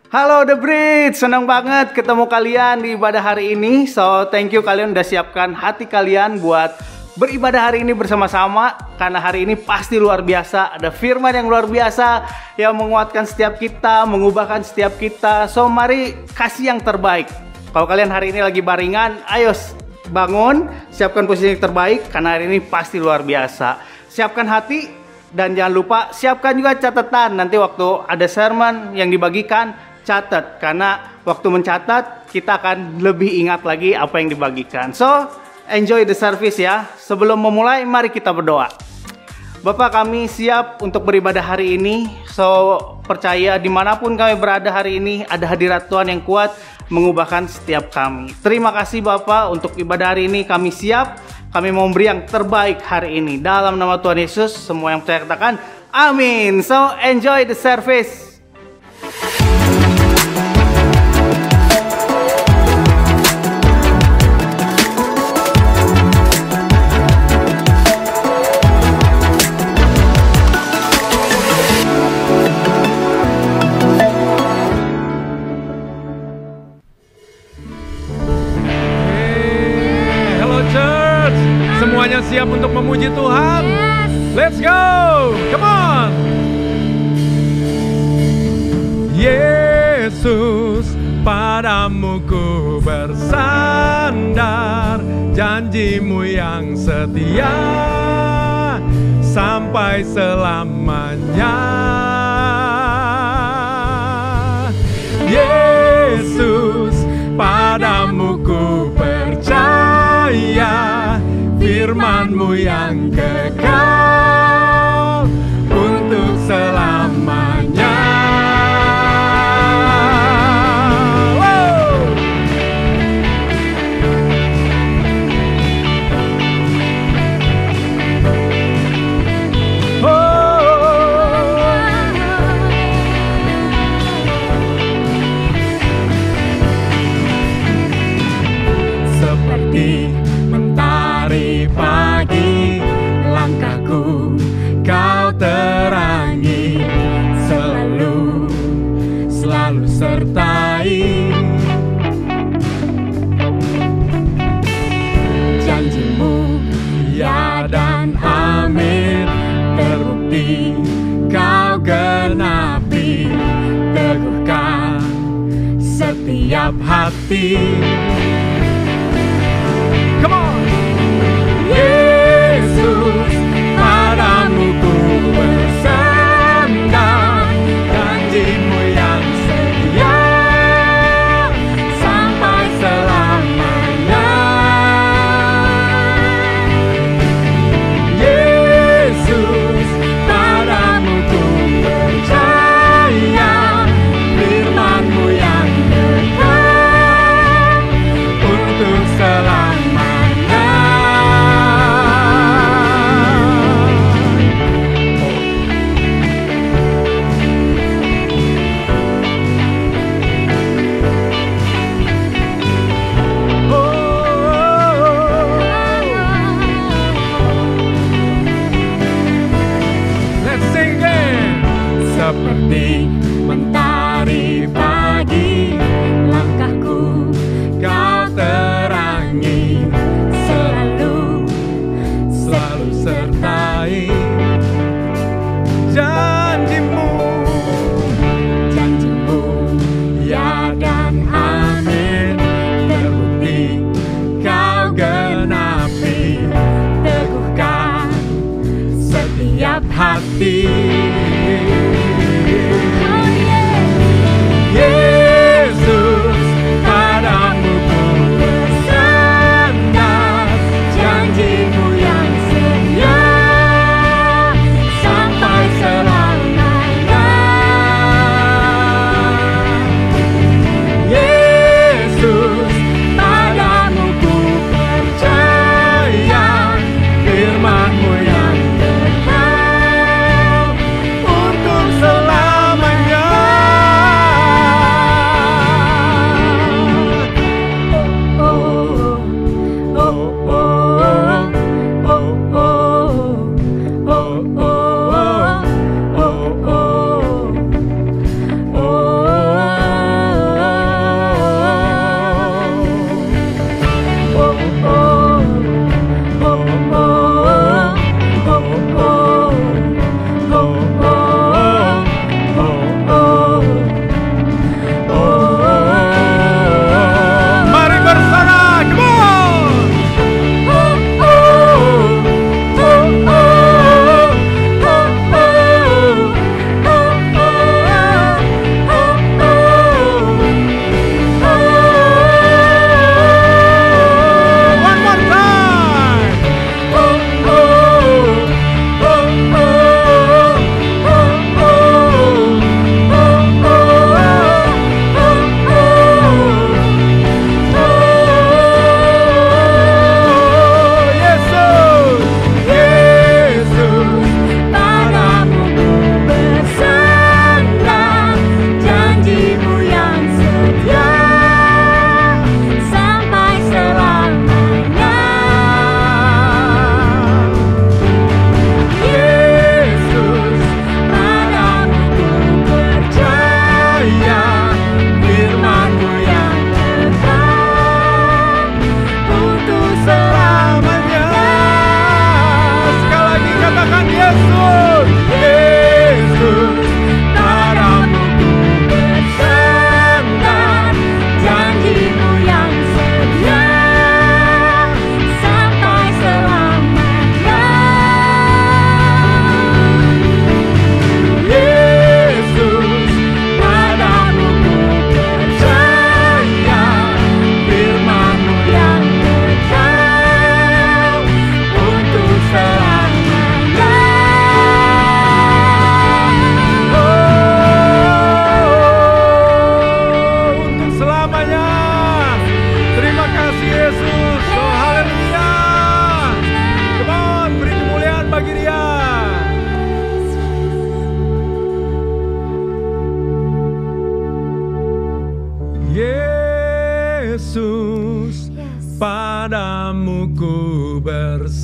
Halo The Bridge, senang banget ketemu kalian di ibadah hari ini. So, thank you kalian udah siapkan hati kalian buat beribadah hari ini bersama-sama. Karena hari ini pasti luar biasa. Ada firman yang luar biasa yang menguatkan setiap kita, mengubahkan setiap kita. So, mari kasih yang terbaik. Kalau kalian hari ini lagi baringan, ayo bangun, siapkan posisi yang terbaik. Karena hari ini pasti luar biasa. Siapkan hati dan jangan lupa siapkan juga catatan. Nanti waktu ada sermon yang dibagikan, catat, karena waktu mencatat kita akan lebih ingat lagi apa yang dibagikan. So, enjoy the service ya. Sebelum memulai, mari kita berdoa. Bapak, kami siap untuk beribadah hari ini. So, percaya dimanapun kami berada hari ini, ada hadirat Tuhan yang kuat mengubahkan setiap kami. Terima kasih Bapak untuk ibadah hari ini. Kami siap, kami mau memberi yang terbaik hari ini. Dalam nama Tuhan Yesus, semua yang percaya katakan amin. So, enjoy the service. Semuanya siap untuk memuji Tuhan? Yes. Let's go! Come on! Yesus, padamu ku bersandar, janjimu yang setia sampai selamanya. Yesus, padamu ku percaya, firman-Mu yang kekal untuk selamanya. Seperti mentari pagi, langkahku Kau terangi, selalu sertai. Janjimu ya dan amin, terbukti Kau genapi, teguhkan setiap hati. Come on! Yesus, padamu ku bersandar, janjimu yang setia sampai selamanya. Yesus, padamu ku percaya, firman-Mu yang kekal untuk selamanya. Seperti mentari pagi, langkahku Kau terangi, selalu sertai. Janjimu ya dan amin, terbukti Kau genapi, teguhkan setiap hati. Yesus, padamu ku bersandar, janjimu yang setia sampai selamanya. Yesus, padamu ku percaya, firman-Mu yang kekal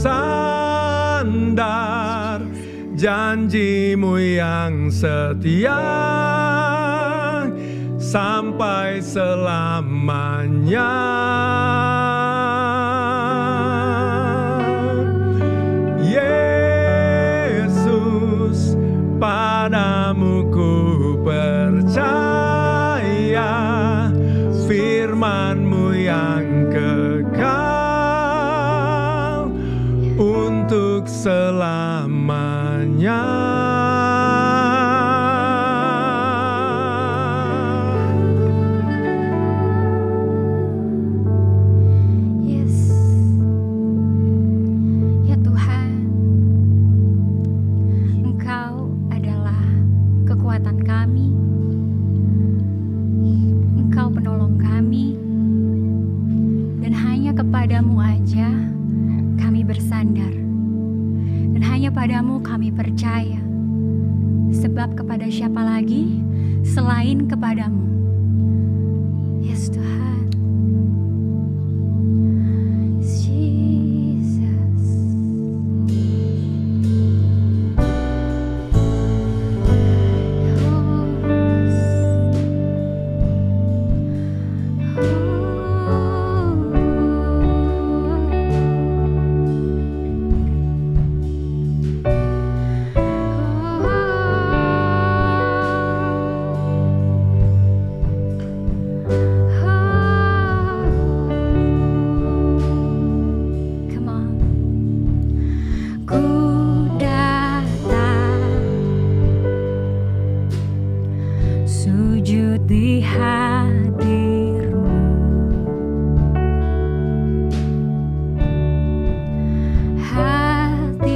bersandar, janji-Mu yang setia sampai selamanya. Yesus, padamu ku percaya, firman-Mu yang kekal untuk selamanya. Kepadamu aja kami bersandar, dan hanya padamu kami percaya, sebab kepada siapa lagi selain kepadamu. Yes Tuhan. Jesus. Sujud di hadir-Mu, hatiku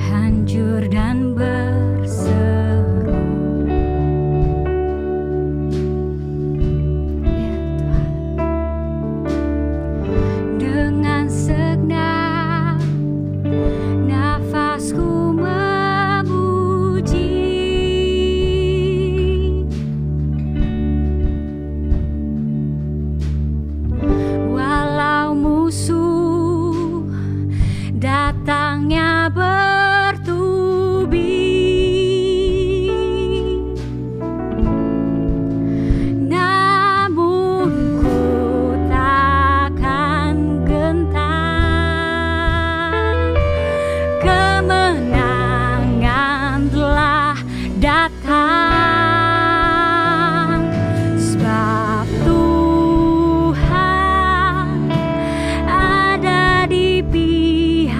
hancur dan berseru. Ya Tuhan, dengan segenap nafasku datangnya bertubi, namun ku takkan gentar. Kemenangan telah datang, sebab Tuhan ada di pihakku.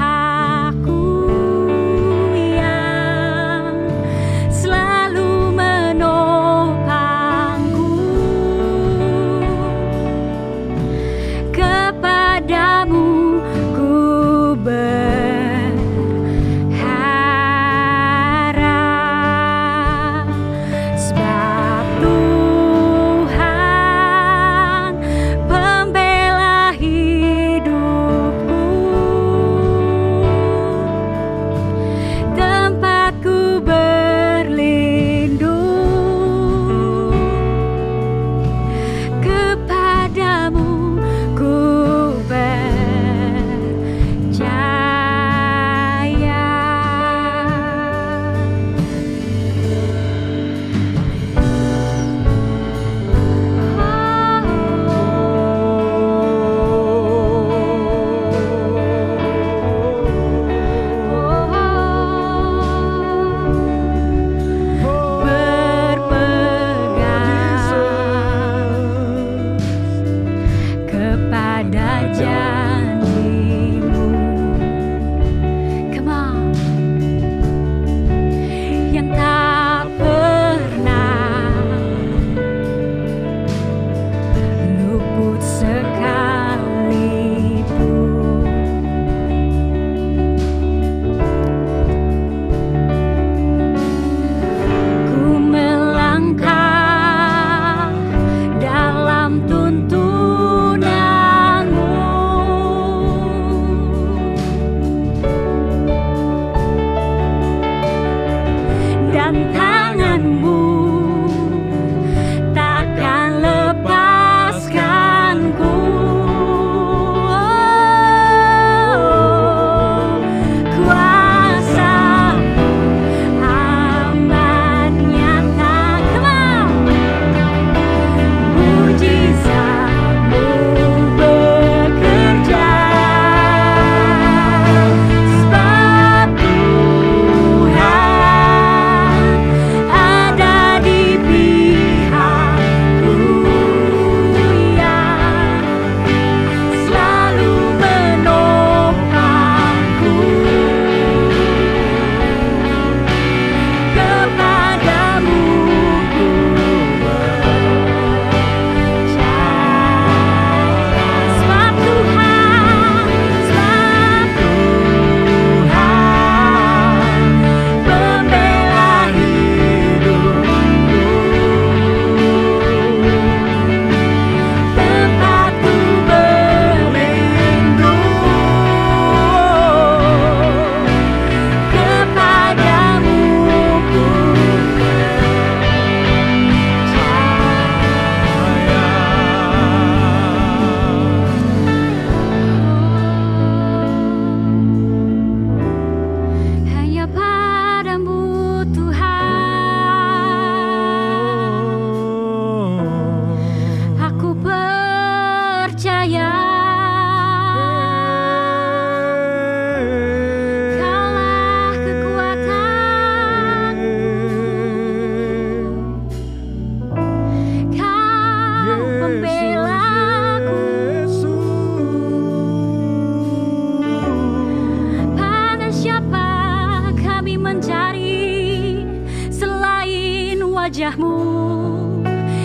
wajah-Mu,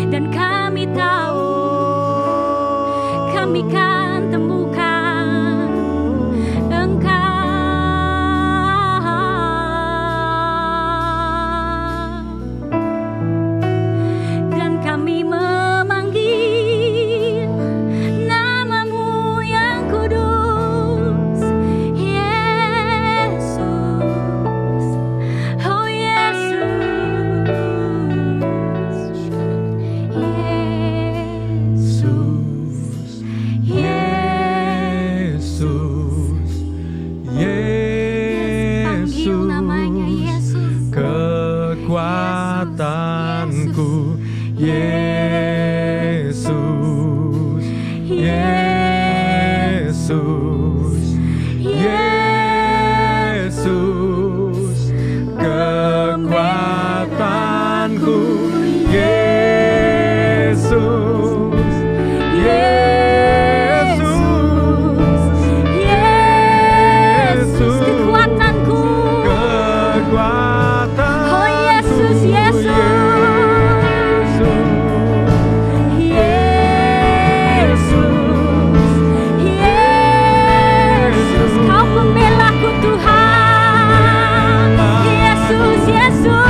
dan kami tahu kami kan temukan Engkau. Dan kami memanggil nama-Mu yang kudus, Yesus. Oh Yesus, panggil namanya Yesus. Kekuatanku, Yesus, Yesus, Yesus, kekuatanku, Yesus, Yesus, Yesus, kekuatanku. kekuatanku, Oh Yesus, Yesus, Yesus, Kau pembelaku Tuhan. Yesus, Yesus,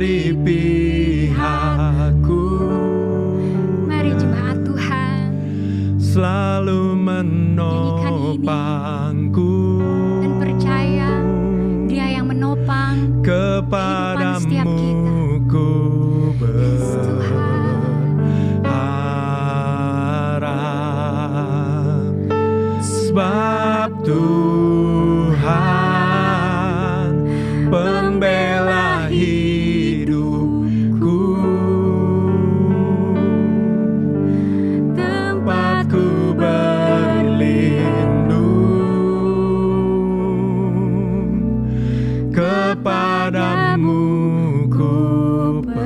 di pihakku. Mari jemaat Tuhan Selalu menopangku dan percaya Dia yang menopang kehidupan setiap kita. ku Tuhan. berharap, sebab Tuhan pembela hidupku, tempatku berlindung, kepadamu ku percaya.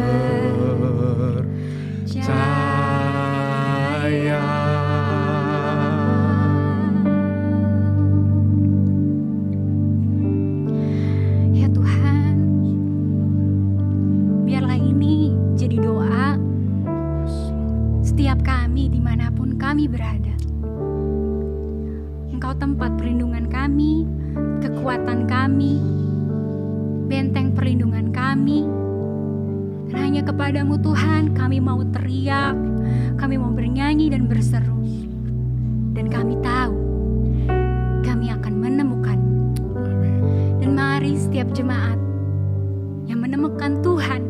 Ya Tuhan, biarlah ini jadi doa setiap kami dimanapun kami berada. Engkau tempat perlindungan kami, kekuatan kami, benteng perlindungan kami. Dan hanya kepadamu Tuhan kami mau teriak, kami mau bernyanyi dan berseru. Dan kami tahu kami akan menemukan. Dan mari setiap jemaat yang menemukan Tuhan,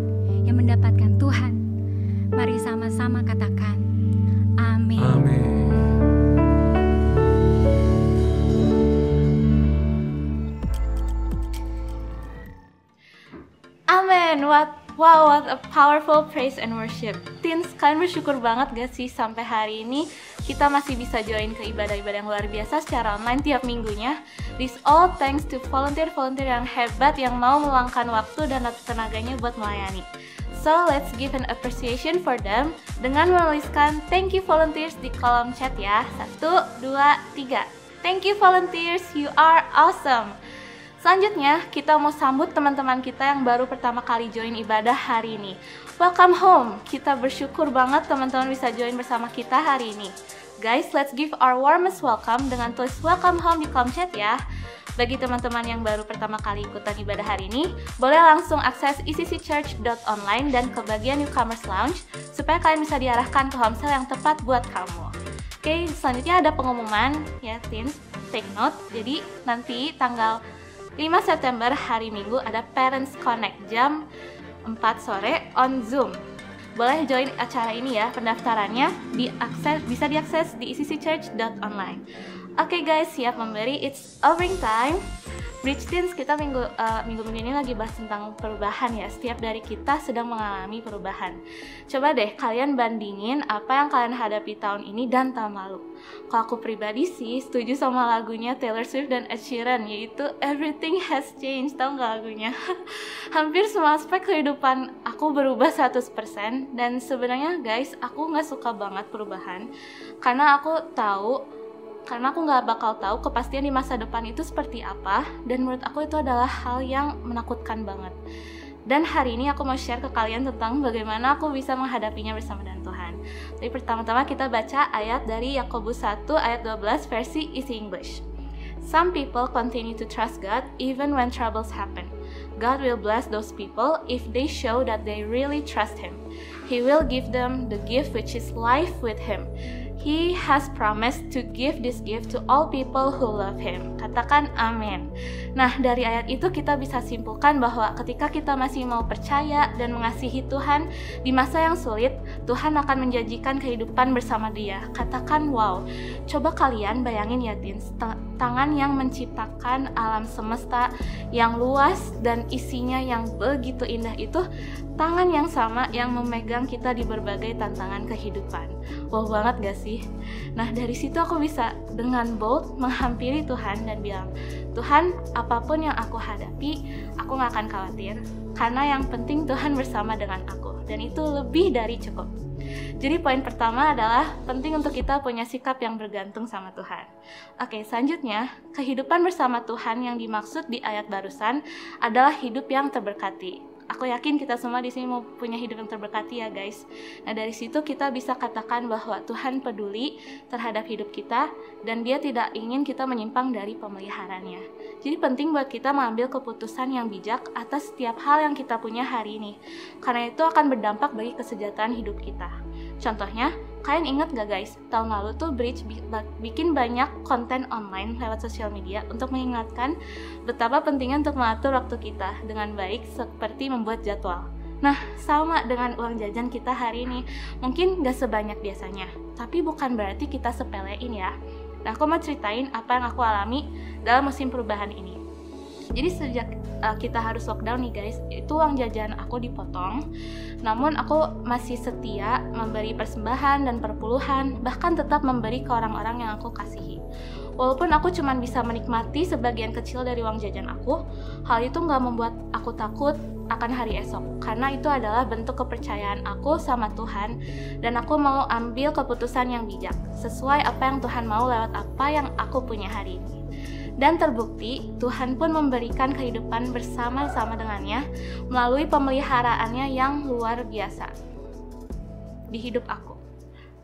yang mendapatkan Tuhan, mari sama-sama katakan amin. Amin. Amin. What a powerful praise and worship. Teens, kalian bersyukur banget gak sih sampai hari ini kita masih bisa join ke ibadah-ibadah yang luar biasa secara online tiap minggunya. This all thanks to volunteer-volunteer yang hebat yang mau meluangkan waktu dan tenaganya buat melayani. So let's give an appreciation for them dengan menuliskan thank you volunteers di kolom chat ya. 1, 2, 3. Thank you volunteers, you are awesome. Selanjutnya, kita mau sambut teman-teman kita yang baru pertama kali join ibadah hari ini. Welcome home. Kita bersyukur banget teman-teman bisa join bersama kita hari ini. Guys, let's give our warmest welcome dengan tulis welcome home di kolom chat ya. Bagi teman-teman yang baru pertama kali ikutan ibadah hari ini, boleh langsung akses ecccchurch.online dan ke bagian Newcomers Lounge supaya kalian bisa diarahkan ke homesel yang tepat buat kamu. Oke, selanjutnya ada pengumuman ya, teens, take note. Jadi nanti tanggal 5 September hari Minggu ada Parents Connect jam 4 sore on Zoom. Boleh join acara ini ya, pendaftarannya bisa diakses di ecccchurch.online. Oke guys, siap memberi, it's offering time. Bridge Teens, kita minggu ini lagi bahas tentang perubahan ya. Setiap dari kita sedang mengalami perubahan. Coba deh kalian bandingin apa yang kalian hadapi tahun ini dan tahun lalu. Kalau aku pribadi sih setuju sama lagunya Taylor Swift dan Ed Sheeran, yaitu Everything Has Changed. Tahu nggak lagunya? Hampir semua aspek kehidupan aku berubah 100%. Dan sebenarnya guys, aku nggak suka banget perubahan karena aku nggak bakal tahu kepastian di masa depan itu seperti apa, dan menurut aku itu adalah hal yang menakutkan banget. Dan hari ini aku mau share ke kalian tentang bagaimana aku bisa menghadapinya bersama dengan Tuhan. Jadi pertama-tama kita baca ayat dari Yakobus 1 ayat 12 versi Easy English. Some people continue to trust God even when troubles happen. God will bless those people if they show that they really trust Him. He will give them the gift which is life with Him. He has promised to give this gift to all people who love Him. Katakan amin. Nah, dari ayat itu kita bisa simpulkan bahwa ketika kita masih mau percaya dan mengasihi Tuhan di masa yang sulit, Tuhan akan menjanjikan kehidupan bersama Dia. Katakan wow. Coba kalian bayangin ya teens, tangan yang menciptakan alam semesta yang luas dan isinya yang begitu indah itu tangan yang sama yang memegang kita di berbagai tantangan kehidupan. Wow banget gak sih? Nah dari situ aku bisa dengan bold menghampiri Tuhan dan bilang, Tuhan, apapun yang aku hadapi, aku gak akan khawatir karena yang penting Tuhan bersama dengan aku, dan itu lebih dari cukup. Jadi poin pertama adalah penting untuk kita punya sikap yang bergantung sama Tuhan. Oke, selanjutnya, kehidupan bersama Tuhan yang dimaksud di ayat barusan adalah hidup yang terberkati. Aku yakin kita semua di sini mau punya hidup yang terberkati ya guys. Nah dari situ kita bisa katakan bahwa Tuhan peduli terhadap hidup kita dan Dia tidak ingin kita menyimpang dari pemeliharaannya. Jadi penting buat kita mengambil keputusan yang bijak atas setiap hal yang kita punya hari ini, karena itu akan berdampak bagi kesejahteraan hidup kita. Contohnya, kalian ingat gak guys, tahun lalu tuh Bridge bikin banyak konten online lewat sosial media untuk mengingatkan betapa pentingnya untuk mengatur waktu kita dengan baik seperti membuat jadwal. Nah, sama dengan uang jajan kita hari ini, mungkin gak sebanyak biasanya, tapi bukan berarti kita sepelein ya. Nah, aku mau ceritain apa yang aku alami dalam musim perubahan ini. Jadi sejak kita harus lockdown nih guys, itu uang jajan aku dipotong. Namun aku masih setia memberi persembahan dan perpuluhan, bahkan tetap memberi ke orang-orang yang aku kasihi. Walaupun aku cuma bisa menikmati sebagian kecil dari uang jajan aku, hal itu gak membuat aku takut akan hari esok, karena itu adalah bentuk kepercayaan aku sama Tuhan, dan aku mau ambil keputusan yang bijak sesuai apa yang Tuhan mau lewat apa yang aku punya hari ini. Dan terbukti Tuhan pun memberikan kehidupan bersama-sama dengannya melalui pemeliharaannya yang luar biasa di hidup aku.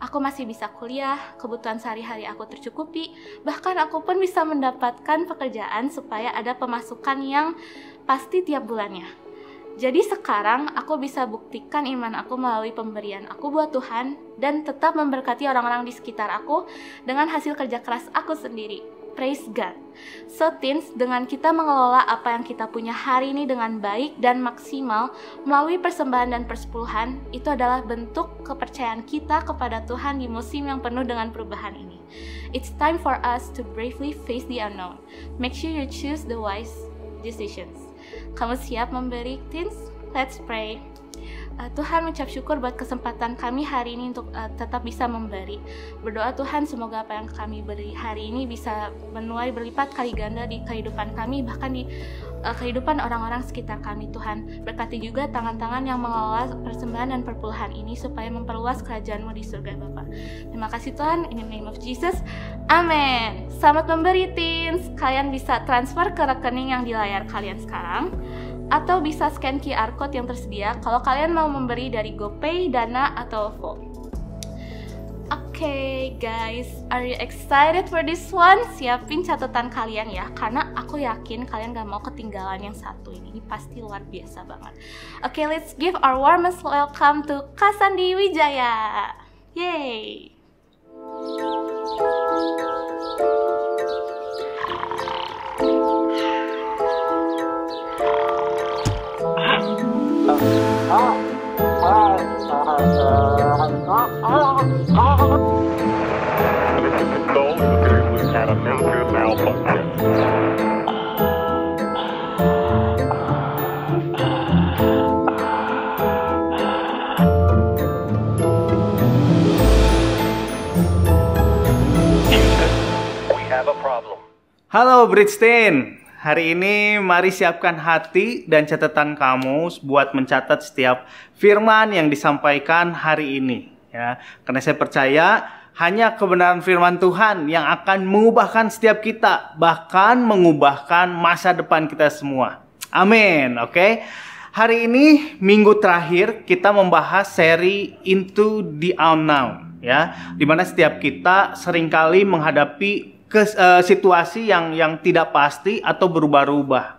Aku masih bisa kuliah, kebutuhan sehari-hari aku tercukupi, bahkan aku pun bisa mendapatkan pekerjaan supaya ada pemasukan yang pasti tiap bulannya. Jadi sekarang aku bisa buktikan iman aku melalui pemberian aku buat Tuhan dan tetap memberkati orang-orang di sekitar aku dengan hasil kerja keras aku sendiri. Praise God. So teens, dengan kita mengelola apa yang kita punya hari ini dengan baik dan maksimal melalui persembahan dan persepuluhan, itu adalah bentuk kepercayaan kita kepada Tuhan di musim yang penuh dengan perubahan ini. It's time for us to bravely face the unknown. Make sure you choose the wise decisions. Kamu siap memberi, teens? Let's pray. Tuhan, mengucap syukur buat kesempatan kami hari ini untuk tetap bisa memberi. Berdoa Tuhan, semoga apa yang kami beri hari ini bisa menuai berlipat kali ganda di kehidupan kami, bahkan di kehidupan orang-orang sekitar kami Tuhan. Berkati juga tangan-tangan yang mengelola persembahan dan perpuluhan ini supaya memperluas kerajaan-Mu di surga Bapa. Terima kasih Tuhan, in the name of Jesus, amin. Selamat memberi teens. Kalian bisa transfer ke rekening yang di layar kalian sekarang, atau bisa scan QR code yang tersedia kalau kalian mau memberi dari GoPay, Dana, atau OVO. Okay guys, are you excited for this one? Siapin catatan kalian ya, karena aku yakin kalian gak mau ketinggalan yang satu ini. Ini pasti luar biasa banget. Okay, let's give our warmest welcome to Kak Sandi Wijaya. Yay! Had a major malfunction. We have a problem. Halo Bridgetain, hari ini mari siapkan hati dan catatan kamu buat mencatat setiap firman yang disampaikan hari ini. Ya, karena saya percaya hanya kebenaran firman Tuhan yang akan mengubahkan setiap kita, bahkan mengubahkan masa depan kita semua. Amin. Oke. Hari ini minggu terakhir kita membahas seri Into the Unknown, ya, dimana setiap kita seringkali menghadapi situasi yang tidak pasti atau berubah-ubah.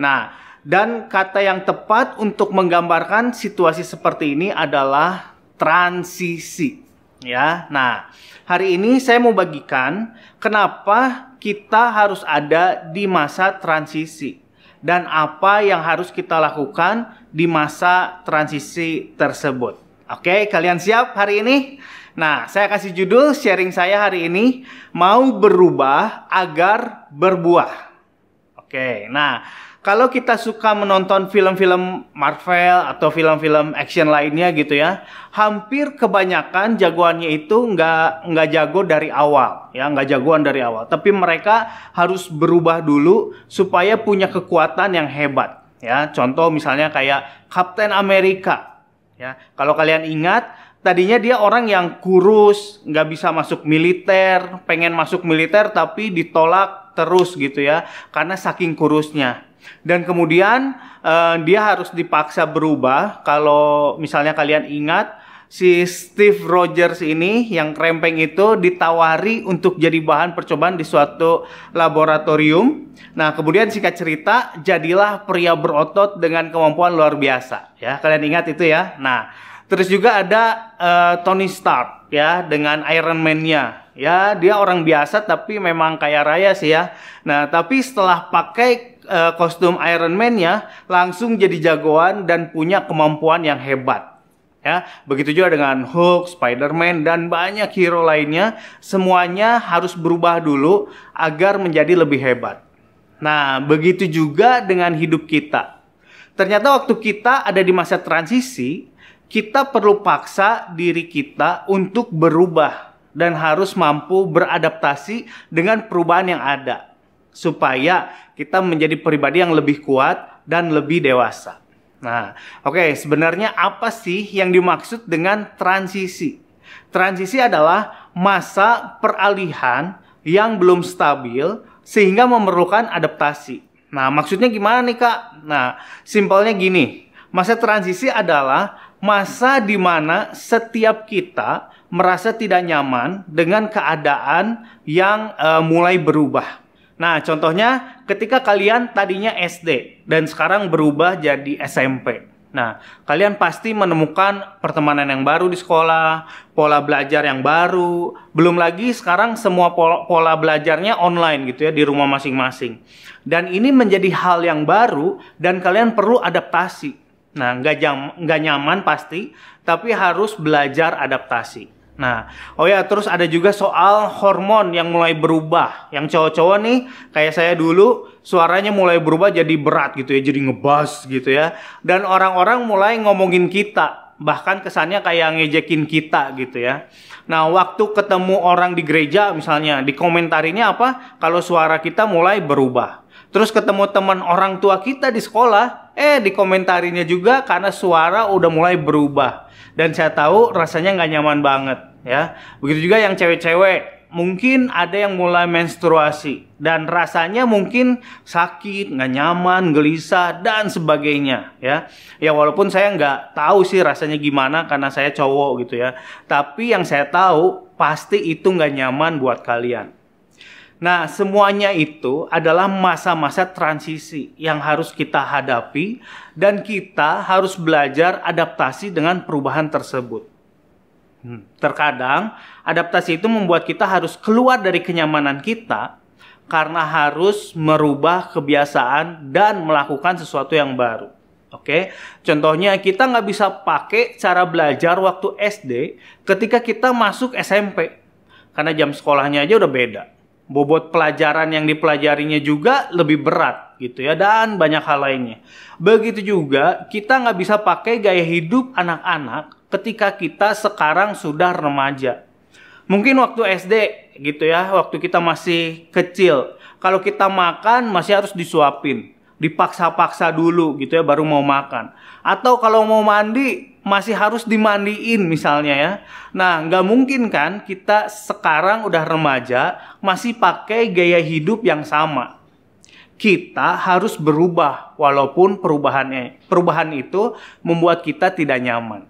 Nah, dan kata yang tepat untuk menggambarkan situasi seperti ini adalah transisi. Ya, nah hari ini saya mau bagikan kenapa kita harus ada di masa transisi dan apa yang harus kita lakukan di masa transisi tersebut. Oke, kalian siap hari ini? Nah, saya kasih judul sharing saya hari ini, mau berubah agar berbuah. Oke, nah kalau kita suka menonton film-film Marvel atau film-film action lainnya gitu ya, hampir kebanyakan jagoannya itu nggak jago dari awal, ya, nggak jagoan dari awal. Tapi mereka harus berubah dulu supaya punya kekuatan yang hebat. Ya, contoh misalnya kayak Captain America. Ya, kalau kalian ingat, tadinya dia orang yang kurus, nggak bisa masuk militer, pengen masuk militer tapi ditolak terus gitu ya, karena saking kurusnya. Dan kemudian dia harus dipaksa berubah. Kalau misalnya kalian ingat, si Steve Rogers ini yang krempeng itu ditawari untuk jadi bahan percobaan di suatu laboratorium. Nah, kemudian singkat cerita, jadilah pria berotot dengan kemampuan luar biasa. Ya, kalian ingat itu ya. Nah, terus juga ada Tony Stark ya dengan Iron Man-nya. Ya, dia orang biasa tapi memang kaya raya sih ya. Nah, tapi setelah pakai kostum Iron Man-nya langsung jadi jagoan dan punya kemampuan yang hebat. Ya, begitu juga dengan Hulk, Spider-Man dan banyak hero lainnya, semuanya harus berubah dulu agar menjadi lebih hebat. Nah, begitu juga dengan hidup kita. Ternyata waktu kita ada di masa transisi, kita perlu paksa diri kita untuk berubah dan harus mampu beradaptasi dengan perubahan yang ada, supaya kita menjadi pribadi yang lebih kuat dan lebih dewasa. Nah, oke, sebenarnya apa sih yang dimaksud dengan transisi? Transisi adalah masa peralihan yang belum stabil sehingga memerlukan adaptasi. Nah, maksudnya gimana nih Kak? Nah, simpelnya gini, masa transisi adalah masa di mana setiap kita merasa tidak nyaman dengan keadaan yang mulai berubah. Nah, contohnya ketika kalian tadinya SD dan sekarang berubah jadi SMP. Nah, kalian pasti menemukan pertemanan yang baru di sekolah, pola belajar yang baru. Belum lagi sekarang semua pola belajarnya online gitu ya, di rumah masing-masing. Dan ini menjadi hal yang baru dan kalian perlu adaptasi. Nah, nggak nyaman pasti, tapi harus belajar adaptasi. Nah, oh ya, terus ada juga soal hormon yang mulai berubah. Yang cowok-cowok nih, kayak saya dulu, suaranya mulai berubah jadi berat gitu ya, jadi ngebas gitu ya. Dan orang-orang mulai ngomongin kita, bahkan kesannya kayak ngejekin kita gitu ya. Nah, waktu ketemu orang di gereja misalnya, di komentarinya apa? Kalau suara kita mulai berubah. Terus ketemu teman orang tua kita di sekolah, dikomentarinya juga karena suara udah mulai berubah. Dan saya tahu rasanya nggak nyaman banget ya. Begitu juga yang cewek-cewek, mungkin ada yang mulai menstruasi dan rasanya mungkin sakit, nggak nyaman, gelisah dan sebagainya ya. Ya walaupun saya nggak tahu sih rasanya gimana karena saya cowok gitu ya. Tapi yang saya tahu pasti itu nggak nyaman buat kalian. Nah, semuanya itu adalah masa-masa transisi yang harus kita hadapi dan kita harus belajar adaptasi dengan perubahan tersebut. Terkadang, adaptasi itu membuat kita harus keluar dari kenyamanan kita karena harus merubah kebiasaan dan melakukan sesuatu yang baru. Oke, contohnya kita nggak bisa pakai cara belajar waktu SD ketika kita masuk SMP. Karena jam sekolahnya aja udah beda. Bobot pelajaran yang dipelajarinya juga lebih berat gitu ya, dan banyak hal lainnya. Begitu juga kita nggak bisa pakai gaya hidup anak-anak ketika kita sekarang sudah remaja. Mungkin waktu SD gitu ya, waktu kita masih kecil, kalau kita makan masih harus disuapin, dipaksa-paksa dulu gitu ya baru mau makan. Atau kalau mau mandi masih harus dimandiin misalnya ya. Nah, nggak mungkin kan kita sekarang udah remaja masih pakai gaya hidup yang sama. Kita harus berubah walaupun perubahan itu membuat kita tidak nyaman.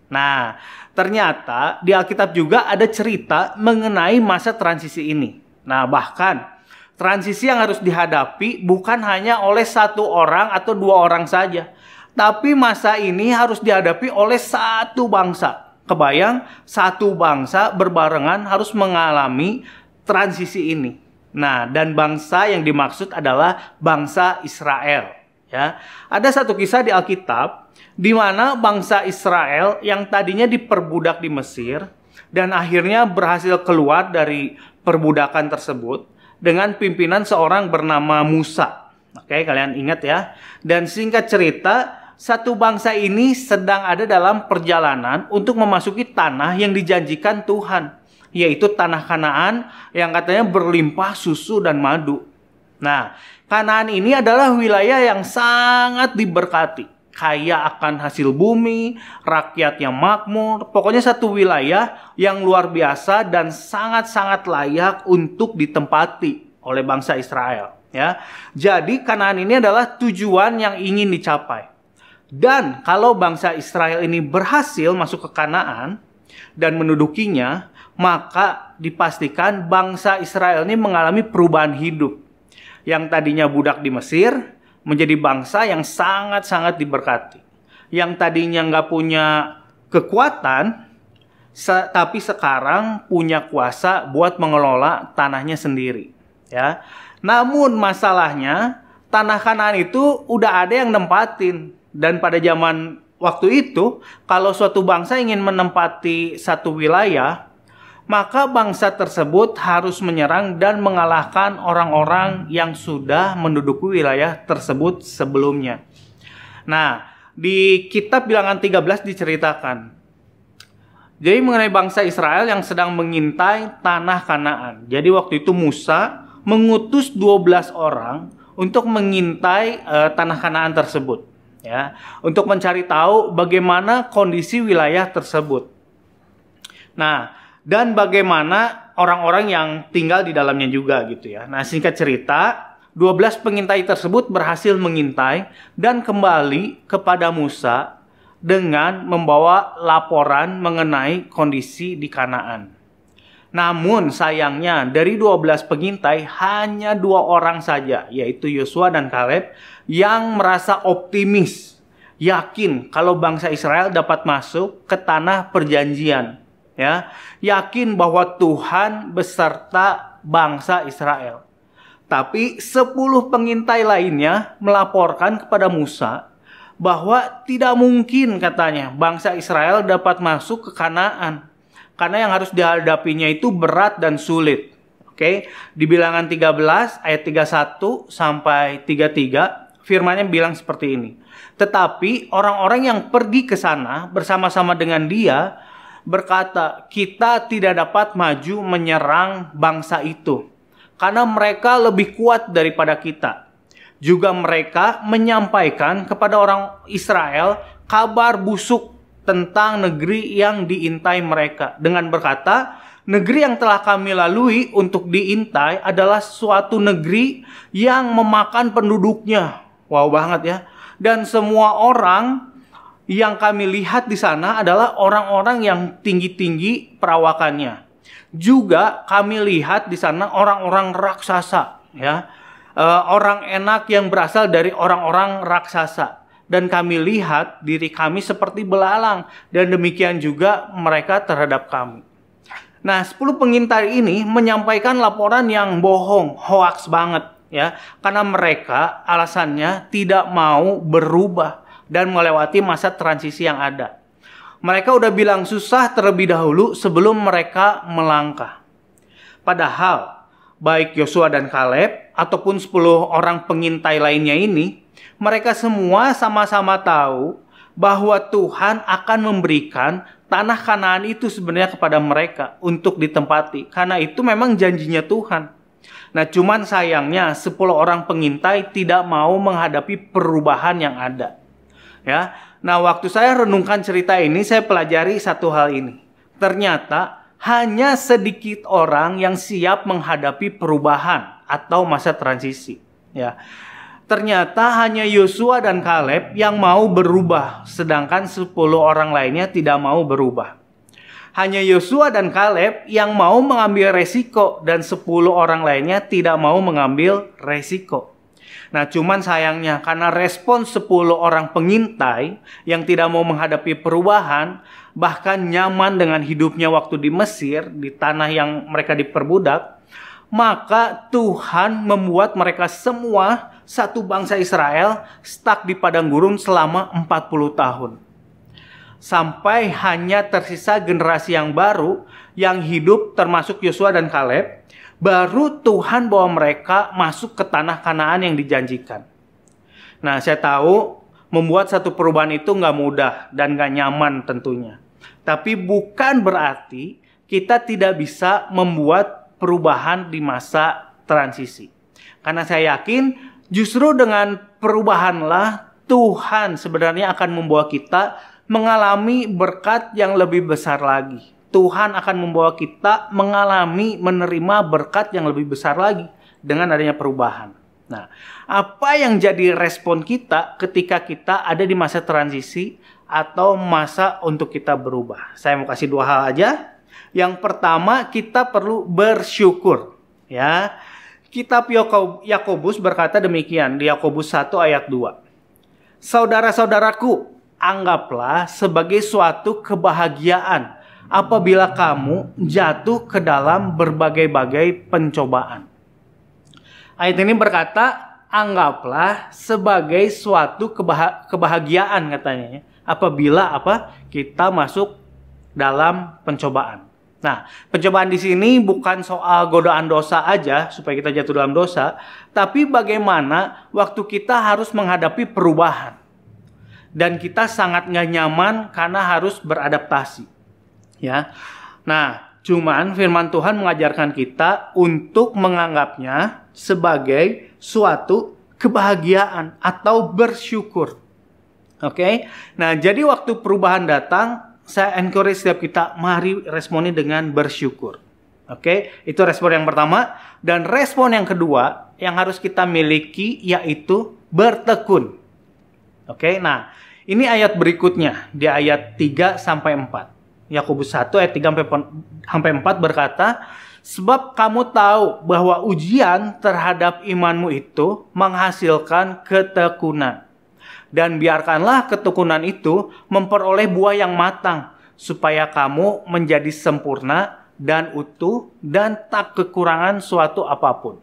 Nah, ternyata di Alkitab juga ada cerita mengenai masa transisi ini. Nah, bahkan transisi yang harus dihadapi bukan hanya oleh satu orang atau dua orang saja. Tapi masa ini harus dihadapi oleh satu bangsa. Kebayang, satu bangsa berbarengan harus mengalami transisi ini. Nah, dan bangsa yang dimaksud adalah bangsa Israel. Ya, ada satu kisah di Alkitab di mana bangsa Israel yang tadinya diperbudak di Mesir dan akhirnya berhasil keluar dari perbudakan tersebut dengan pimpinan seorang bernama Musa. Oke, kalian ingat ya. Dan singkat cerita, satu bangsa ini sedang ada dalam perjalanan untuk memasuki tanah yang dijanjikan Tuhan, yaitu tanah Kanaan yang katanya berlimpah susu dan madu. Nah, Kanaan ini adalah wilayah yang sangat diberkati, kaya akan hasil bumi, rakyatnya makmur, pokoknya satu wilayah yang luar biasa dan sangat-sangat layak untuk ditempati oleh bangsa Israel. Ya, jadi Kanaan ini adalah tujuan yang ingin dicapai. Dan kalau bangsa Israel ini berhasil masuk ke Kanaan dan mendudukinya, maka dipastikan bangsa Israel ini mengalami perubahan hidup. Yang tadinya budak di Mesir menjadi bangsa yang sangat-sangat diberkati. Yang tadinya nggak punya kekuatan, tapi sekarang punya kuasa buat mengelola tanahnya sendiri. Ya. Namun masalahnya, tanah Kanaan itu udah ada yang nempatin. Dan pada zaman waktu itu, kalau suatu bangsa ingin menempati satu wilayah, maka bangsa tersebut harus menyerang dan mengalahkan orang-orang yang sudah menduduki wilayah tersebut sebelumnya. Nah, di kitab Bilangan 13 diceritakan. Jadi mengenai bangsa Israel yang sedang mengintai tanah Kanaan. Jadi waktu itu Musa mengutus 12 orang untuk mengintai tanah Kanaan tersebut. Ya, untuk mencari tahu bagaimana kondisi wilayah tersebut. Nah, dan bagaimana orang-orang yang tinggal di dalamnya juga gitu ya. Nah, singkat cerita, 12 pengintai tersebut berhasil mengintai dan kembali kepada Musa dengan membawa laporan mengenai kondisi di Kanaan. Namun sayangnya dari 12 pengintai hanya 2 orang saja, yaitu Yosua dan Kaleb, yang merasa optimis, yakin kalau bangsa Israel dapat masuk ke tanah perjanjian. Ya, yakin bahwa Tuhan beserta bangsa Israel. Tapi 10 pengintai lainnya melaporkan kepada Musa bahwa tidak mungkin katanya bangsa Israel dapat masuk ke Kanaan. Karena yang harus dihadapinya itu berat dan sulit. Oke, di Bilangan 13 ayat 31 sampai 33 firman-Nya bilang seperti ini. Tetapi orang-orang yang pergi ke sana bersama-sama dengan dia berkata, kita tidak dapat maju menyerang bangsa itu karena mereka lebih kuat daripada kita. Juga mereka menyampaikan kepada orang Israel kabar busuk tentang negeri yang diintai mereka dengan berkata, negeri yang telah kami lalui untuk diintai adalah suatu negeri yang memakan penduduknya. Wow banget ya. Dan semua orang yang kami lihat di sana adalah orang-orang yang tinggi-tinggi perawakannya. Juga kami lihat di sana orang-orang raksasa, ya. Orang enak yang berasal dari orang-orang raksasa. Dan kami lihat diri kami seperti belalang, dan demikian juga mereka terhadap kami. Nah, 10 pengintai ini menyampaikan laporan yang bohong, hoaks banget, ya, karena mereka alasannya tidak mau berubah dan melewati masa transisi yang ada. Mereka udah bilang susah terlebih dahulu sebelum mereka melangkah. Padahal baik Yosua dan Kaleb ataupun 10 orang pengintai lainnya ini, mereka semua sama-sama tahu bahwa Tuhan akan memberikan tanah Kanaan itu sebenarnya kepada mereka untuk ditempati. Karena itu memang janjinya Tuhan. Nah, cuman sayangnya 10 orang pengintai tidak mau menghadapi perubahan yang ada. Ya. Nah, waktu saya renungkan cerita ini, saya pelajari satu hal ini. Ternyata hanya sedikit orang yang siap menghadapi perubahan atau masa transisi. Ya. Ternyata hanya Yosua dan Kaleb yang mau berubah, sedangkan 10 orang lainnya tidak mau berubah. Hanya Yosua dan Kaleb yang mau mengambil resiko, dan 10 orang lainnya tidak mau mengambil resiko. Nah, cuman sayangnya karena respon 10 orang pengintai yang tidak mau menghadapi perubahan, bahkan nyaman dengan hidupnya waktu di Mesir, di tanah yang mereka diperbudak, maka Tuhan membuat mereka semua, satu bangsa Israel, stuck di padang gurun selama 40 tahun. Sampai hanya tersisa generasi yang baru yang hidup termasuk Yosua dan Kaleb, baru Tuhan bawa mereka masuk ke tanah Kanaan yang dijanjikan. Nah, saya tahu membuat satu perubahan itu nggak mudah dan nggak nyaman tentunya. Tapi bukan berarti kita tidak bisa membuat perubahan di masa transisi. Karena saya yakin justru dengan perubahanlah Tuhan sebenarnya akan membawa kita mengalami berkat yang lebih besar lagi. Tuhan akan membawa kita mengalami menerima berkat yang lebih besar lagi dengan adanya perubahan. Nah, apa yang jadi respon kita ketika kita ada di masa transisi atau masa untuk kita berubah? Saya mau kasih 2 hal aja. Yang pertama, kita perlu bersyukur, ya. Kitab Yakobus berkata demikian di Yakobus 1 ayat 2. Saudara-saudaraku, anggaplah sebagai suatu kebahagiaan apabila kamu jatuh ke dalam berbagai-bagai pencobaan. Ayat ini berkata, anggaplah sebagai suatu kebahagiaan katanya, apabila kita masuk dalam pencobaan. Nah, pencobaan di sini bukan soal godaan dosa aja supaya kita jatuh dalam dosa, tapi bagaimana waktu kita harus menghadapi perubahan. Dan kita sangat nggak nyaman karena harus beradaptasi. Ya. Nah, cuman firman Tuhan mengajarkan kita untuk menganggapnya sebagai suatu kebahagiaan atau bersyukur. Oke. Nah, jadi waktu perubahan datang, saya encourage setiap kita, mari responi dengan bersyukur. Oke, itu respon yang pertama. Dan respon yang kedua yang harus kita miliki yaitu bertekun. Oke, nah ini ayat berikutnya di ayat 3-4. Yakobus 1 ayat 3-4 berkata, sebab kamu tahu bahwa ujian terhadap imanmu itu menghasilkan ketekunan. Dan biarkanlah ketekunan itu memperoleh buah yang matang, supaya kamu menjadi sempurna dan utuh dan tak kekurangan suatu apapun.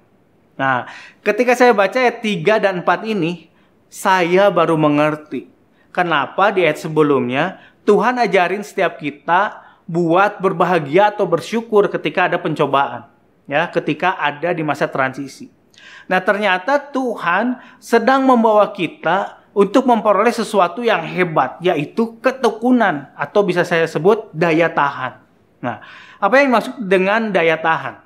Nah, ketika saya baca ayat 3 dan 4 ini, saya baru mengerti kenapa di ayat sebelumnya Tuhan ajarin setiap kita buat berbahagia atau bersyukur ketika ada pencobaan, ya, ketika ada di masa transisi. Nah, ternyata Tuhan sedang membawa kita untuk memperoleh sesuatu yang hebat, yaitu ketekunan, atau bisa saya sebut daya tahan. Nah, apa yang dimaksud dengan daya tahan?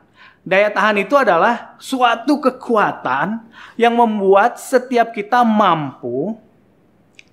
Daya tahan itu adalah suatu kekuatan yang membuat setiap kita mampu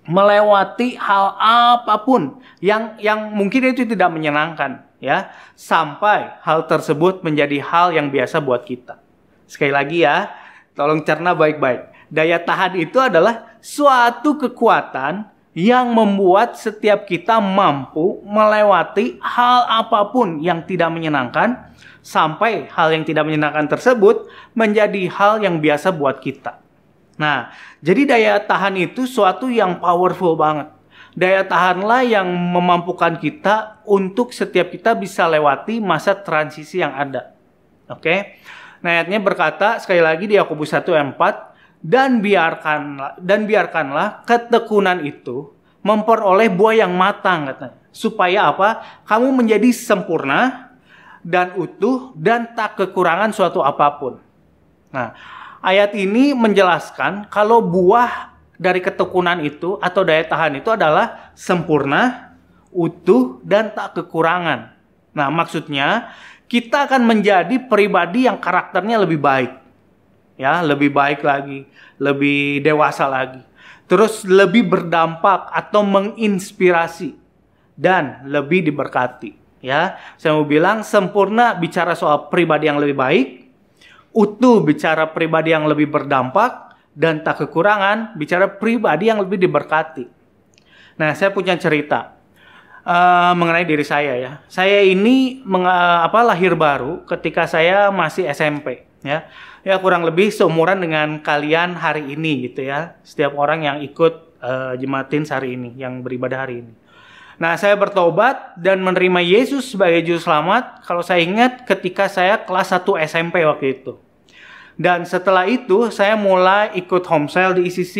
melewati hal apapun yang mungkin itu tidak menyenangkan, ya, sampai hal tersebut menjadi hal yang biasa buat kita. Sekali lagi ya, tolong cerna baik-baik. Daya tahan itu adalah suatu kekuatan yang membuat setiap kita mampu melewati hal apapun yang tidak menyenangkan, sampai hal yang tidak menyenangkan tersebut menjadi hal yang biasa buat kita. Nah, jadi daya tahan itu suatu yang powerful banget. Daya tahanlah yang memampukan kita untuk setiap kita bisa lewati masa transisi yang ada. Oke? Nah, ayatnya berkata sekali lagi di Yakobus 1 ayat 4, dan biarkanlah ketekunan itu memperoleh buah yang matang, katanya. Supaya apa? Kamu menjadi sempurna dan utuh dan tak kekurangan suatu apapun. Nah, ayat ini menjelaskan kalau buah dari ketekunan itu atau daya tahan itu adalah sempurna, utuh, dan tak kekurangan. Nah, maksudnya kita akan menjadi pribadi yang karakternya lebih baik. Ya, lebih baik lagi, lebih dewasa lagi. Terus lebih berdampak atau menginspirasi dan lebih diberkati. Ya, saya mau bilang sempurna bicara soal pribadi yang lebih baik, utuh bicara pribadi yang lebih berdampak, dan tak kekurangan bicara pribadi yang lebih diberkati. Nah, saya punya cerita mengenai diri saya ya. Saya ini lahir baru ketika saya masih SMP ya. Ya kurang lebih seumuran dengan kalian hari ini gitu ya. Setiap orang yang ikut Jematin hari ini, yang beribadah hari ini. Nah, saya bertobat dan menerima Yesus sebagai juru selamat. Kalau saya ingat ketika saya kelas 1 SMP waktu itu. Dan setelah itu saya mulai ikut homesel di ICC.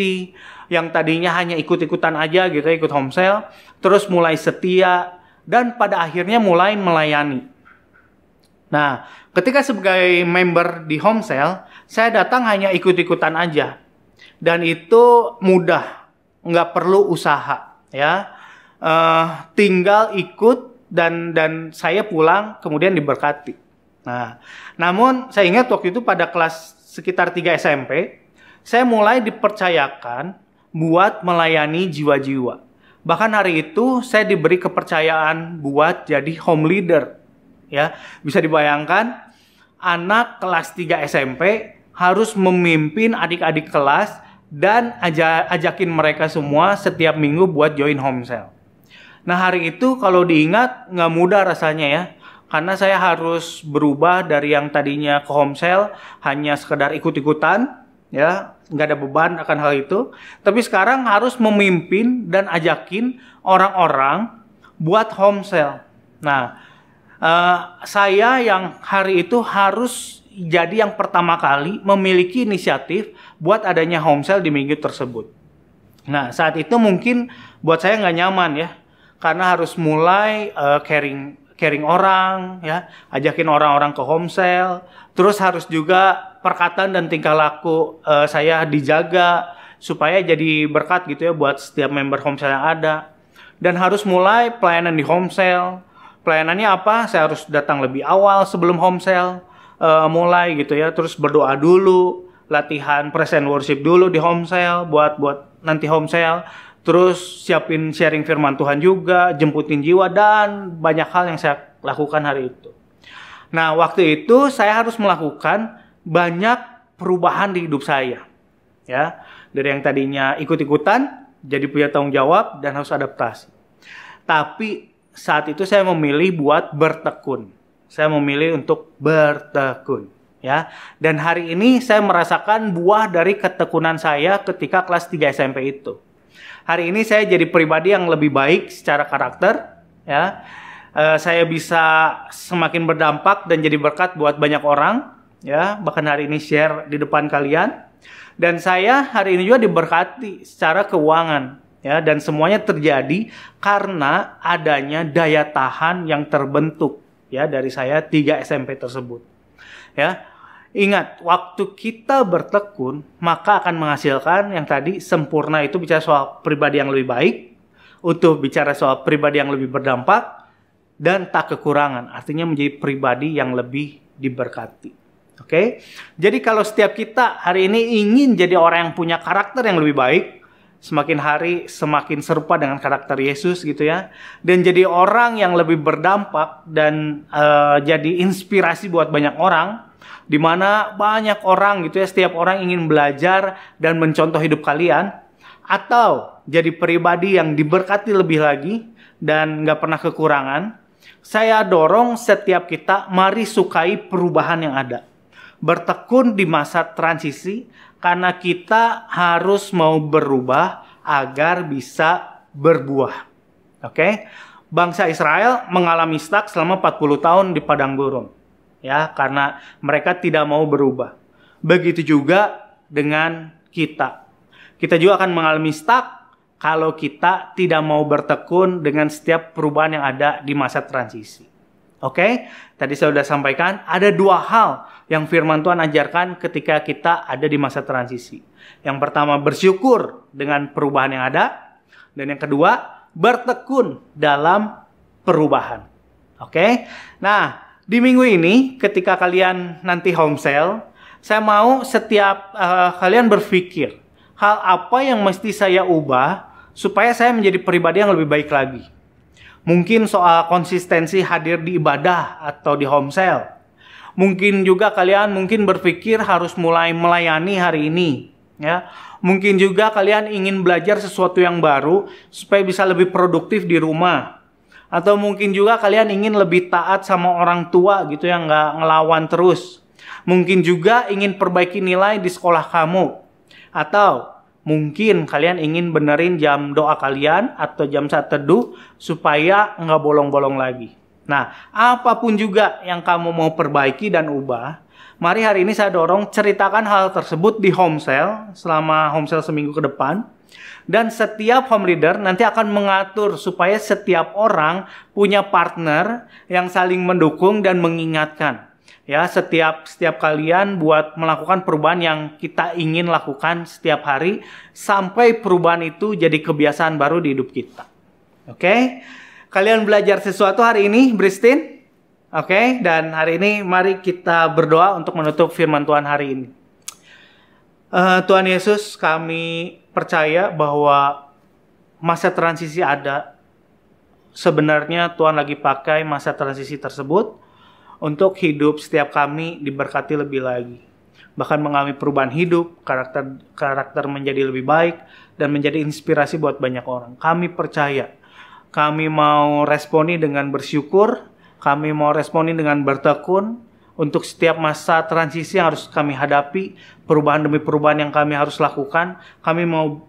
Yang tadinya hanya ikut-ikutan aja gitu, ikut homesel. Terus mulai setia dan pada akhirnya mulai melayani. Nah, ketika sebagai member di homesel, saya datang hanya ikut-ikutan aja. Dan itu mudah, nggak perlu usaha ya. Tinggal ikut dan saya pulang kemudian diberkati. Nah, namun saya ingat waktu itu pada kelas sekitar 3 SMP, saya mulai dipercayakan buat melayani jiwa-jiwa. Bahkan hari itu saya diberi kepercayaan buat jadi home leader. Ya, bisa dibayangkan anak kelas 3 SMP harus memimpin adik-adik kelas dan ajakin mereka semua setiap minggu buat join homesel. Nah, hari itu kalau diingat nggak mudah rasanya ya. Karena saya harus berubah dari yang tadinya ke homesel hanya sekedar ikut-ikutan, ya, nggak ada beban akan hal itu. Tapi sekarang harus memimpin dan ajakin orang-orang buat homesel. Nah, saya yang hari itu harus jadi yang pertama kali memiliki inisiatif buat adanya homesel di minggu tersebut. Nah, saat itu mungkin buat saya nggak nyaman ya. Karena harus mulai caring orang, ya, ajakin orang-orang ke homesel, terus harus juga perkataan dan tingkah laku saya dijaga supaya jadi berkat gitu ya buat setiap member homesel yang ada. Dan harus mulai pelayanan di homesel. Pelayanannya apa? Saya harus datang lebih awal sebelum homesel mulai gitu ya, terus berdoa dulu, latihan present worship dulu di homesel buat nanti homesel. Terus siapin sharing firman Tuhan juga, jemputin jiwa, dan banyak hal yang saya lakukan hari itu. Nah, waktu itu saya harus melakukan banyak perubahan di hidup saya. Ya, dari yang tadinya ikut-ikutan, jadi punya tanggung jawab, dan harus adaptasi. Tapi saat itu saya memilih buat bertekun. Saya memilih untuk bertekun. Ya, dan hari ini saya merasakan buah dari ketekunan saya ketika kelas 3 SMP itu. Hari ini saya jadi pribadi yang lebih baik secara karakter, ya. Saya bisa semakin berdampak dan jadi berkat buat banyak orang, ya. Bahkan hari ini share di depan kalian. Dan saya hari ini juga diberkati secara keuangan, ya. Dan semuanya terjadi karena adanya daya tahan yang terbentuk, ya, dari saya 3 SMP tersebut, ya. Ingat, waktu kita bertekun, maka akan menghasilkan yang tadi sempurna itu bicara soal pribadi yang lebih baik, utuh bicara soal pribadi yang lebih berdampak, dan tak kekurangan, artinya menjadi pribadi yang lebih diberkati. Oke, jadi kalau setiap kita hari ini ingin jadi orang yang punya karakter yang lebih baik, semakin hari semakin serupa dengan karakter Yesus gitu ya, dan jadi orang yang lebih berdampak dan jadi inspirasi buat banyak orang, di mana banyak orang gitu ya, setiap orang ingin belajar dan mencontoh hidup kalian, atau jadi pribadi yang diberkati lebih lagi dan nggak pernah kekurangan. Saya dorong setiap kita, mari sukai perubahan yang ada. Bertekun di masa transisi, karena kita harus mau berubah agar bisa berbuah. Oke? Bangsa Israel mengalami stuck selama 40 tahun di padang gurun. Ya, karena mereka tidak mau berubah. Begitu juga dengan kita. Kita juga akan mengalami stuck kalau kita tidak mau bertekun dengan setiap perubahan yang ada di masa transisi. Oke? Tadi saya sudah sampaikan, ada dua hal yang firman Tuhan ajarkan ketika kita ada di masa transisi. Yang pertama, bersyukur dengan perubahan yang ada. Dan yang kedua, bertekun dalam perubahan. Oke? Nah, di minggu ini ketika kalian nanti home sale, saya mau setiap kalian berpikir, hal apa yang mesti saya ubah supaya saya menjadi pribadi yang lebih baik lagi. Mungkin soal konsistensi hadir di ibadah atau di home sale. Mungkin juga kalian berpikir harus mulai melayani hari ini, ya. Mungkin juga kalian ingin belajar sesuatu yang baru supaya bisa lebih produktif di rumah. Atau mungkin juga kalian ingin lebih taat sama orang tua gitu yang nggak ngelawan terus. Mungkin juga ingin perbaiki nilai di sekolah kamu. Atau mungkin kalian ingin benerin jam doa kalian atau jam saat teduh supaya nggak bolong-bolong lagi. Nah, apapun juga yang kamu mau perbaiki dan ubah, mari hari ini saya dorong ceritakan hal tersebut di home sale selama home sale seminggu ke depan. Dan setiap home leader nanti akan mengatur supaya setiap orang punya partner yang saling mendukung dan mengingatkan. Ya, setiap kalian buat melakukan perubahan yang kita ingin lakukan setiap hari sampai perubahan itu jadi kebiasaan baru di hidup kita. Oke? Kalian belajar sesuatu hari ini, Bristin? Oke, dan hari ini mari kita berdoa untuk menutup firman Tuhan hari ini. Tuhan Yesus, kami percaya bahwa masa transisi ada. Sebenarnya Tuhan lagi pakai masa transisi tersebut untuk hidup setiap kami diberkati lebih lagi. Bahkan mengalami perubahan hidup, karakter menjadi lebih baik, dan menjadi inspirasi buat banyak orang. Kami percaya. Kami mau responi dengan bersyukur, kami mau responi dengan bertekun untuk setiap masa transisi yang harus kami hadapi, perubahan demi perubahan yang kami harus lakukan. Kami mau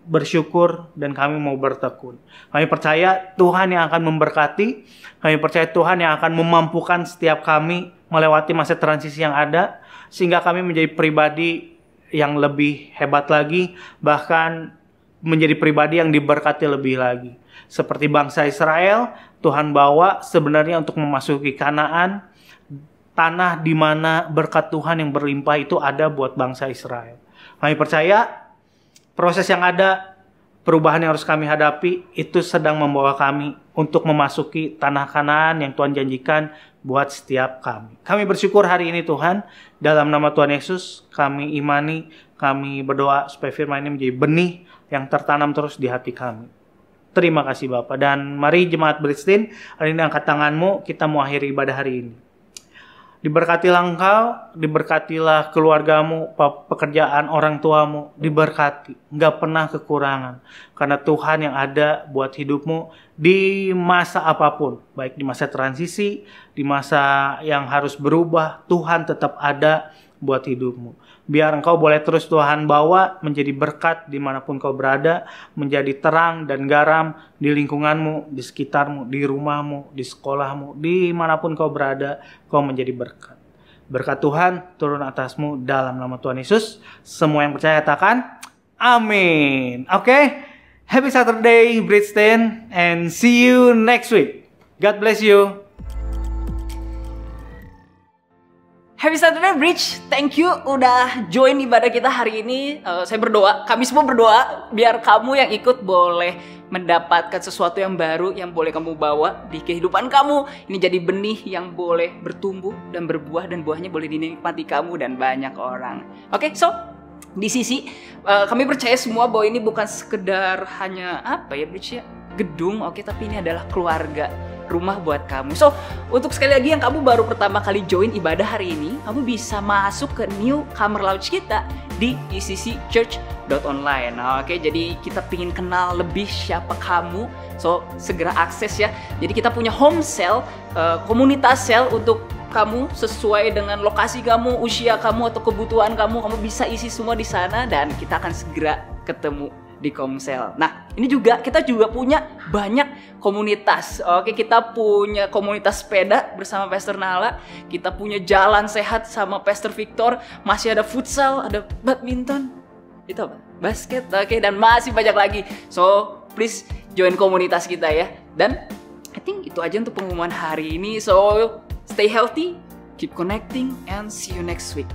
bersyukur dan kami mau bertekun. Kami percaya Tuhan yang akan memberkati, kami percaya Tuhan yang akan memampukan setiap kami melewati masa transisi yang ada, sehingga kami menjadi pribadi yang lebih hebat lagi, bahkan menjadi pribadi yang diberkati lebih lagi. Seperti bangsa Israel, Tuhan bawa sebenarnya untuk memasuki Kanaan, tanah di mana berkat Tuhan yang berlimpah itu ada buat bangsa Israel. Kami percaya proses yang ada, perubahan yang harus kami hadapi, itu sedang membawa kami untuk memasuki tanah Kanaan yang Tuhan janjikan buat setiap kami. Kami bersyukur hari ini Tuhan, dalam nama Tuhan Yesus, kami imani, kami berdoa supaya firman ini menjadi benih yang tertanam terus di hati kami. Terima kasih Bapak. Dan mari jemaat Bristin, hari ini angkat tanganmu, kita mau akhiri ibadah hari ini. Diberkatilah engkau, diberkatilah keluargamu, pekerjaan orang tuamu, diberkati. Nggak pernah kekurangan. Karena Tuhan yang ada buat hidupmu di masa apapun. Baik di masa transisi, di masa yang harus berubah, Tuhan tetap ada buat hidupmu. Biar engkau boleh terus Tuhan bawa menjadi berkat dimanapun kau berada, menjadi terang dan garam di lingkunganmu, di sekitarmu, di rumahmu, di sekolahmu, dimanapun kau berada, kau menjadi berkat. Berkat Tuhan turun atasmu dalam nama Tuhan Yesus. Semua yang percaya katakan amin. Oke, happy Saturday Bridgestone, and see you next week. God bless you. Happy Saturday Bridge, thank you udah join ibadah kita hari ini. Saya berdoa, kami semua berdoa biar kamu yang ikut boleh mendapatkan sesuatu yang baru yang boleh kamu bawa di kehidupan kamu. Ini jadi benih yang boleh bertumbuh dan berbuah, dan buahnya boleh dinikmati kamu dan banyak orang. Oke, so di sisi kami percaya semua bahwa ini bukan sekedar hanya apa ya Bridge ya, gedung, oke, tapi ini adalah keluarga, rumah buat kamu. So, untuk sekali lagi yang kamu baru pertama kali join ibadah hari ini, kamu bisa masuk ke newcomer lounge kita di ECCchurch.online. Oke, jadi kita pingin kenal lebih siapa kamu. So, segera akses ya. Jadi kita punya home cell, komunitas cell untuk kamu sesuai dengan lokasi kamu, usia kamu atau kebutuhan kamu. Kamu bisa isi semua di sana dan kita akan segera ketemu di Komsel. Nah, ini juga kita juga punya banyak komunitas. Oke, kita punya komunitas sepeda bersama Pastor Nala, kita punya jalan sehat sama Pastor Victor, masih ada futsal, ada badminton, itu apa? Basket, oke, dan masih banyak lagi. So, please join komunitas kita ya. Dan I think itu aja untuk pengumuman hari ini. So, stay healthy, keep connecting, and see you next week.